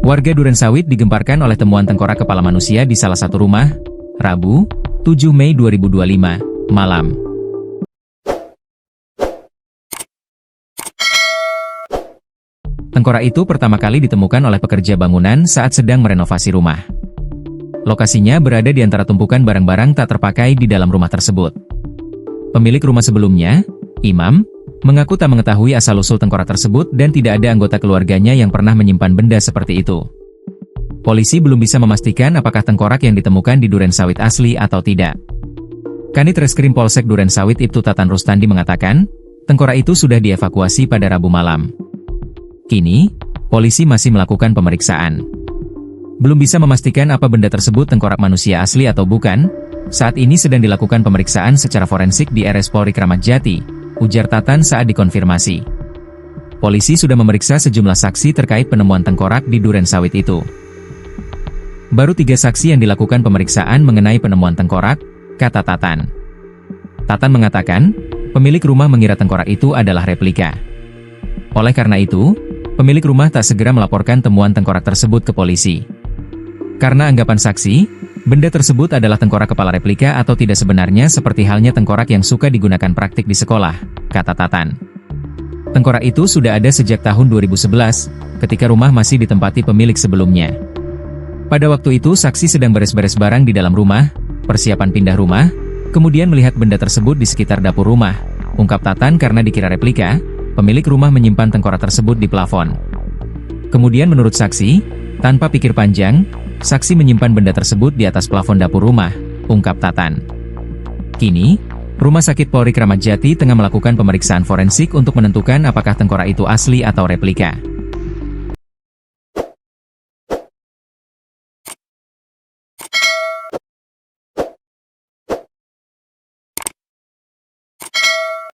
Warga Durensawit digemparkan oleh temuan tengkorak kepala manusia di salah satu rumah, Rabu, 7 Mei 2025, malam. Tengkorak itu pertama kali ditemukan oleh pekerja bangunan saat sedang merenovasi rumah. Lokasinya berada di antara tumpukan barang-barang tak terpakai di dalam rumah tersebut. Pemilik rumah sebelumnya, Imam, mengaku tak mengetahui asal-usul tengkorak tersebut dan tidak ada anggota keluarganya yang pernah menyimpan benda seperti itu. Polisi belum bisa memastikan apakah tengkorak yang ditemukan di Durensawit asli atau tidak. Kanit Reskrim Polsek Durensawit Ibtu Tatan Rustandi mengatakan, tengkorak itu sudah dievakuasi pada Rabu malam. Kini, polisi masih melakukan pemeriksaan. Belum bisa memastikan apa benda tersebut tengkorak manusia asli atau bukan. Saat ini sedang dilakukan pemeriksaan secara forensik di RS Polri Kramat Jati, ujar Tatan saat dikonfirmasi. Polisi sudah memeriksa sejumlah saksi terkait penemuan tengkorak di Durensawit itu. Baru 3 saksi yang dilakukan pemeriksaan mengenai penemuan tengkorak, kata Tatan. Tatan mengatakan, pemilik rumah mengira tengkorak itu adalah replika. Oleh karena itu, pemilik rumah tak segera melaporkan temuan tengkorak tersebut ke polisi. Karena anggapan saksi, benda tersebut adalah tengkorak kepala replika atau tidak sebenarnya seperti halnya tengkorak yang suka digunakan praktik di sekolah, kata Tatan. Tengkorak itu sudah ada sejak tahun 2011, ketika rumah masih ditempati pemilik sebelumnya. Pada waktu itu saksi sedang beres-beres barang di dalam rumah, persiapan pindah rumah, kemudian melihat benda tersebut di sekitar dapur rumah, ungkap Tatan. Karena dikira replika, pemilik rumah menyimpan tengkorak tersebut di plafon. Kemudian menurut saksi, tanpa pikir panjang, saksi menyimpan benda tersebut di atas plafon dapur rumah, ungkap Tatan. Kini, Rumah Sakit Polri Kramat Jati tengah melakukan pemeriksaan forensik untuk menentukan apakah tengkorak itu asli atau replika.